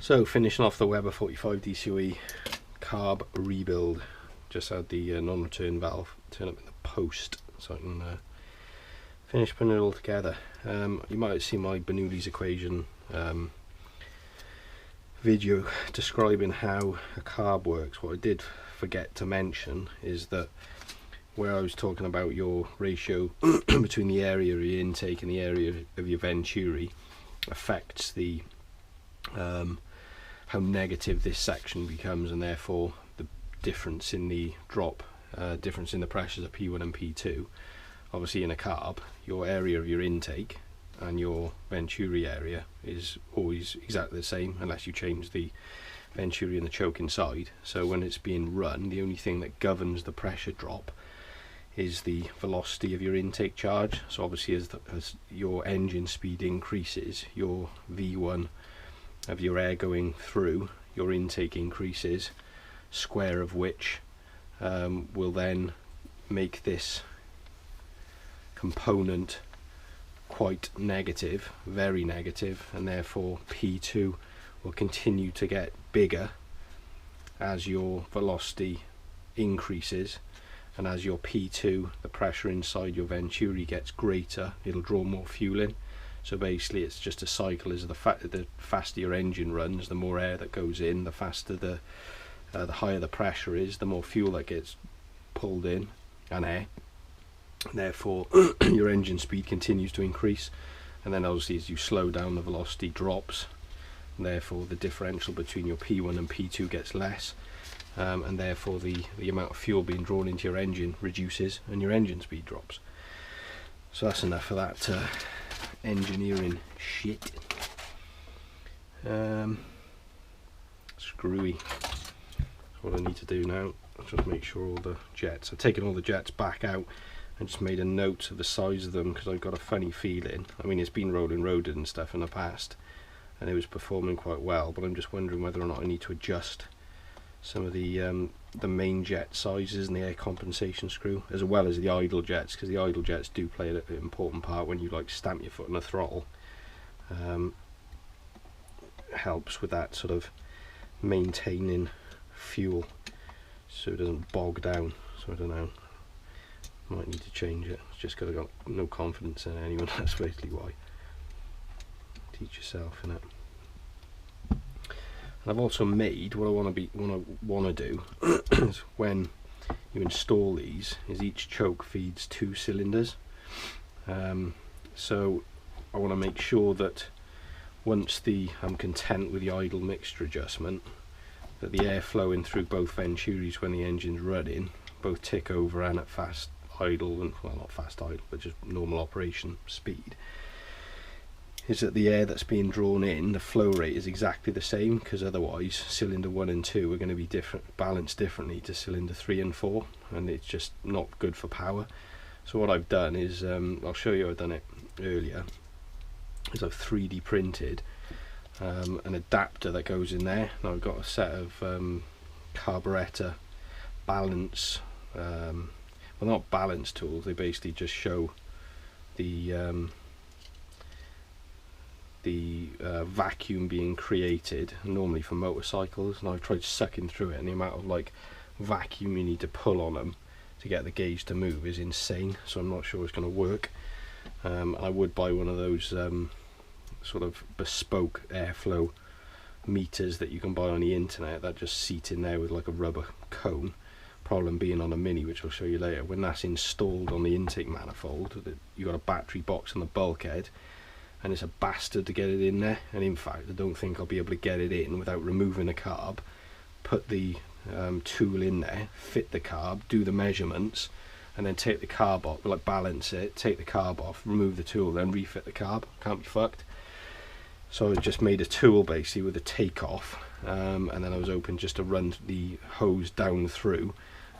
So finishing off the Weber 45 DCOE carb rebuild. Just had the non-return valve turn up in the post, so I can finish putting it all together. You might have seen my Bernoulli's equation video describing how a carb works. What I did forget to mention is that where I was talking about your ratio between the area of your intake and the area of your venturi affects the how negative this section becomes, and therefore the difference in the drop, difference in the pressures of P1 and P2. Obviously in a carb, your area of your intake and your venturi area is always exactly the same unless you change the venturi and the choke inside. So when it's being run, the only thing that governs the pressure drop is the velocity of your intake charge. So obviously as your engine speed increases, your V1 of your air going through your intake increases, square of which will then make this component quite negative, very negative, and therefore P2 will continue to get bigger as your velocity increases, and as your P2, the pressure inside your venturi, gets greater, it'll draw more fuel in. So basically it's just a cycle. As the faster your engine runs, the more air that goes in, the faster the higher the pressure is, the more fuel that gets pulled in, and air. Therefore your engine speed continues to increase, and then obviously as you slow down, the velocity drops, and therefore the differential between your P1 and P2 gets less, and therefore the amount of fuel being drawn into your engine reduces and your engine speed drops. So that's enough of that engineering shit. Screwy. So what I need to do now is just make sure all the jets, I've taken all the jets back out and just made a note of the size of them, because I've got a funny feeling, I mean it's been rolling roaded and stuff in the past and it was performing quite well, but I'm just wondering whether or not I need to adjust some of the main jet sizes and the air compensation screw, as well as the idle jets, because the idle jets do play an important part when you like stamp your foot on the throttle. Helps with that sort of maintaining fuel so it doesn't bog down. So I don't know, might need to change it. It's just got no confidence in anyone. That's basically why. Teach yourself, innit? And I've also made what I want to do is when you install these, is each choke feeds 2 cylinders. So I want to make sure that once I'm content with the idle mixture adjustment, that the air flowing through both venturis when the engine's running both tick over and at fast idle, and well, not fast idle but just normal operation speed, is that the air that's being drawn in, the flow rate is exactly the same, because otherwise cylinder 1 and 2 are going to be balanced differently to cylinder 3 and 4, and it's just not good for power. So what I've done is, I'll show you, I've done it earlier, is I've 3D printed an adapter that goes in there. Now I've got a set of carburetor balance, well, not balance tools, they basically just show the vacuum being created, normally for motorcycles, and I've tried sucking through it, and the amount of like vacuum you need to pull on them to get the gauge to move is insane. So I'm not sure it's going to work. I would buy one of those sort of bespoke airflow meters that you can buy on the internet that just seat in there with like a rubber cone. Problem being on a Mini, which I'll show you later, when that's installed on the intake manifold, you've got a battery box on the bulkhead, and it's a bastard to get it in there. And in fact I don't think I'll be able to get it in without removing the carb, put the tool in there, fit the carb, do the measurements, and then take the carb off, like balance it, take the carb off, remove the tool, then refit the carb. Can't be fucked. So I just made a tool basically with a takeoff, and then I was open just to run the hose down through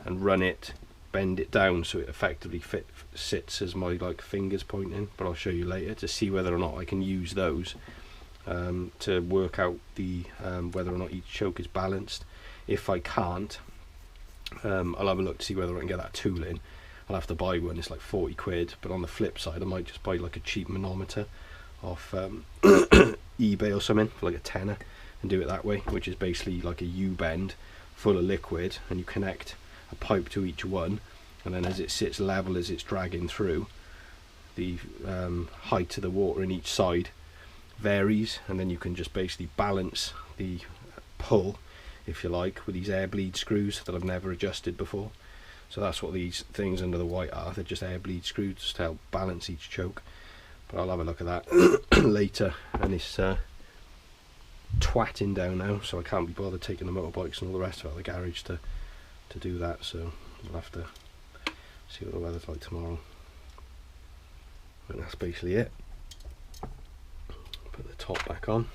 and run it, bend it down so it effectively sits as my like fingers pointing, but I'll show you later to see whether or not I can use those to work out the whether or not each choke is balanced. If I can't, I'll have a look to see whether I can get that tool in. I'll have to buy one, it's like 40 quid, but on the flip side I might just buy like a cheap manometer off eBay or something for like a tenner and do it that way, which is basically like a U-bend full of liquid, and you connect a pipe to each one, and then as it sits level as it's dragging through, the height of the water in each side varies, and then you can just basically balance the pull, if you like, with these air bleed screws that I've never adjusted before. So that's what these things under the white are. They're just air bleed screws to help balance each choke. But I'll have a look at that later. And it's twatting down now, so I can't be bothered taking the motorbikes and all the rest of it out of the garage to do that. So we'll have to see what the weather's like tomorrow. But that's basically it. Put the top back on.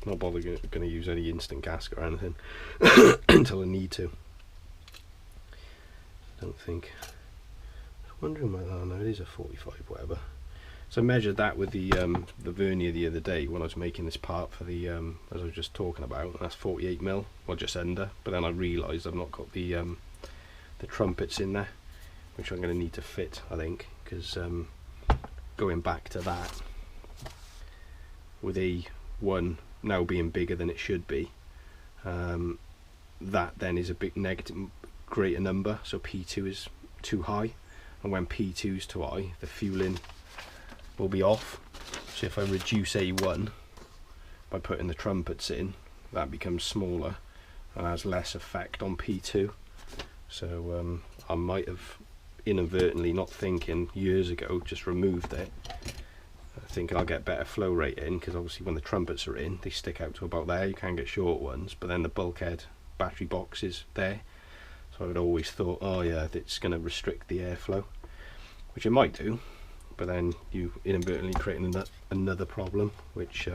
Not bothered going to use any instant gasket or anything until I need to. I don't think. I was wondering whether, oh no, it is a 45 whatever. So I measured that with the vernier the other day when I was making this part for the as I was just talking about, and that's 48mm, well just under. But then I realised I've not got the trumpets in there, which I'm going to need to fit, I think, because going back to that, with A1 now being bigger than it should be, that then is a big negative, greater number, so P2 is too high, and when P2 is too high, the fueling will be off. So if I reduce A1 by putting the trumpets in, that becomes smaller and has less effect on P2. So I might have inadvertently, not thinking years ago, just removed it. I think I'll get better flow rate in, because obviously when the trumpets are in, they stick out to about there. You can get short ones, but then the bulkhead battery box is there. So I would always thought, oh yeah, it's going to restrict the airflow, which it might do, but then you inadvertently creating another problem, which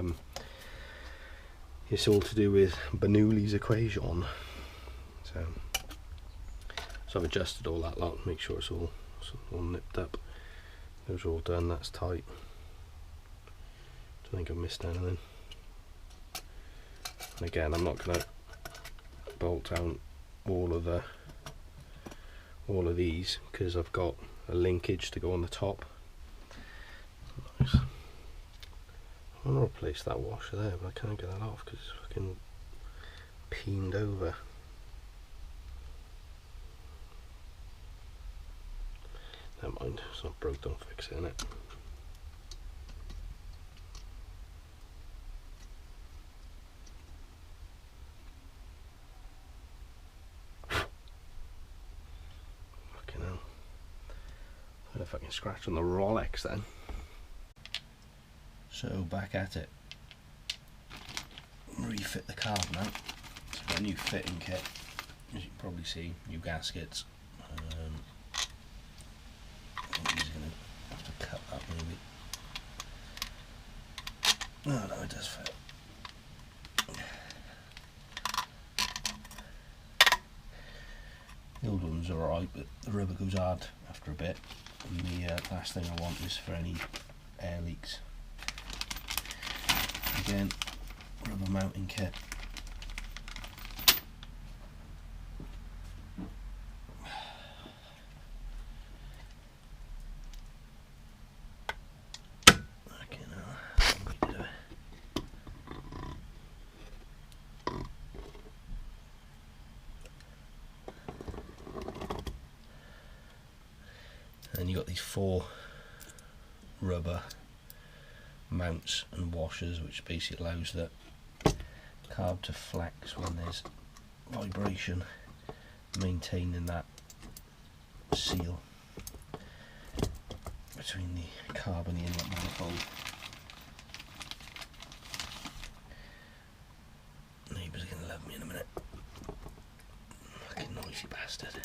is all to do with Bernoulli's equation. So I've adjusted all that lot, make sure it's all nipped up. Those are all done, that's tight. Don't think I've missed anything. And again, I'm not going to bolt down all of these, because I've got a linkage to go on the top. Nice. I want to replace that washer there, but I can't get that off because it's fucking peened over. Never mind, it's not broke, don't fix it, innit? Fucking hell. I don't know if I can scratch on the Rolex then. So back at it. Refit the carb now. So I've got a new fitting kit, as you can probably see, new gaskets. I think he's going to have to cut that maybe. No, it does fit. The old ones are alright, but the rubber goes hard after a bit. And the last thing I want is for any air leaks. Again, rubber mounting kit. And you got these 4 rubber mounts and washers, which basically allows the carb to flex when there's vibration, maintaining that seal between the carb and the inlet manifold. Neighbours are going to love me in a minute. Fucking noisy bastard.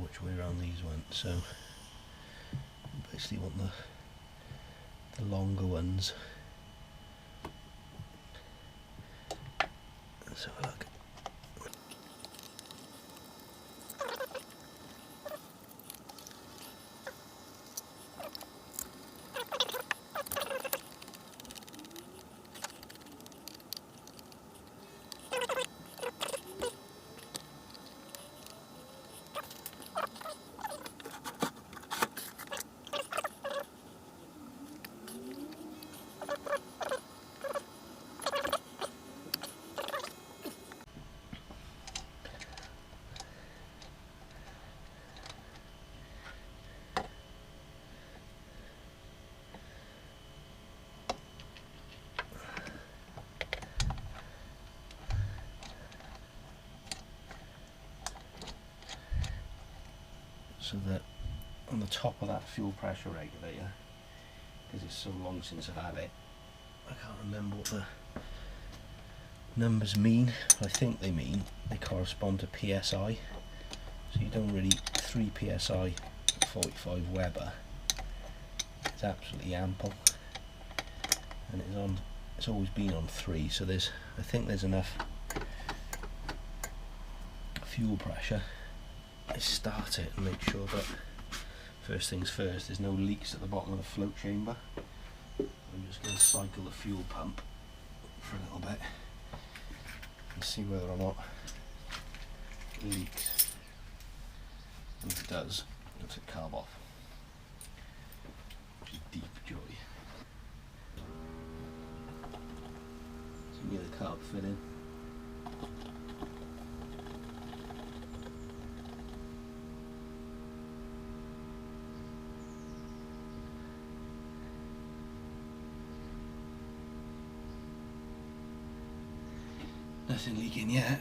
which way around these went, so basically want the longer ones. Let's have a look. So that on the top of that fuel pressure regulator, because it's so long since I've had it, I can't remember what the numbers mean. I think they correspond to PSI. So you don't really 3 PSI 45 Weber. It's absolutely ample, and it's always been on 3. So I think there's enough fuel pressure. I start it and make sure that first things first, there's no leaks at the bottom of the float chamber. I'm just going to cycle the fuel pump for a little bit and see whether or not it leaks. And if it does, it'll take carb off, which is deep joy. So you can get the carb fit in. Nothing leaking yet.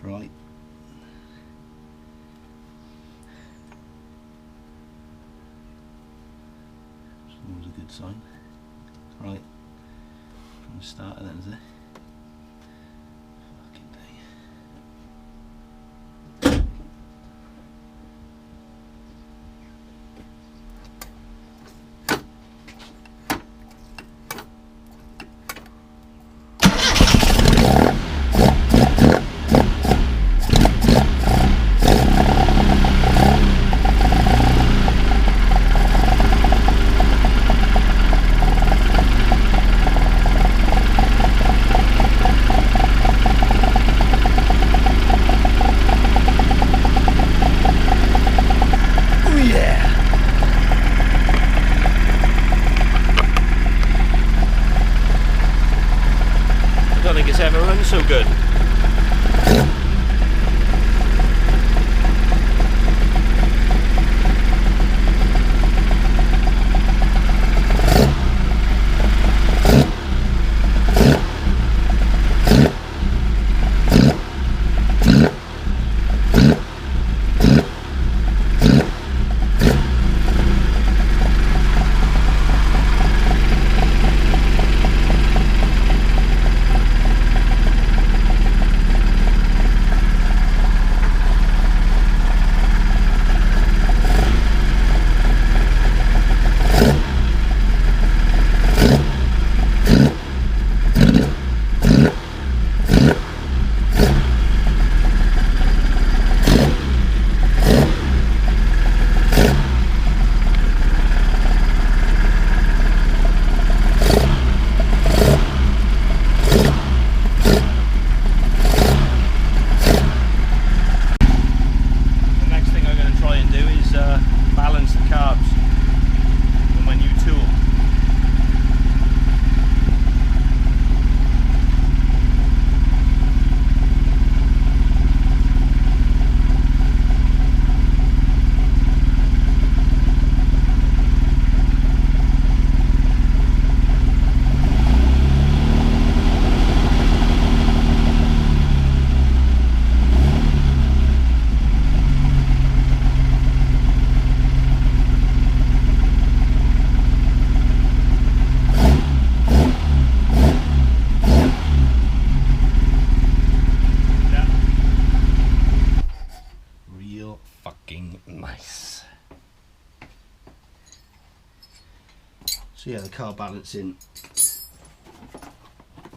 Right. That's always a good sign. Right. From the start of that, is it? Fucking day. I don't think it's ever run so good. So yeah, the car balancing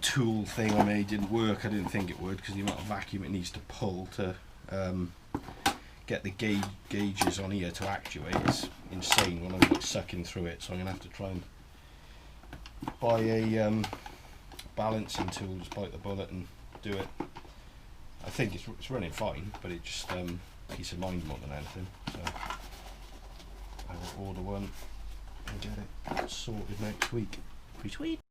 tool thing I made didn't work. I didn't think it would, because the amount of vacuum it needs to pull to get the gauges on here to actuate is insane when I'm like sucking through it. So I'm gonna have to try and buy a balancing tool, just bite the bullet and do it. I think it's running fine, but it just peace of mind more than anything. So I will order one and get it sorted next week. Pretty sweet.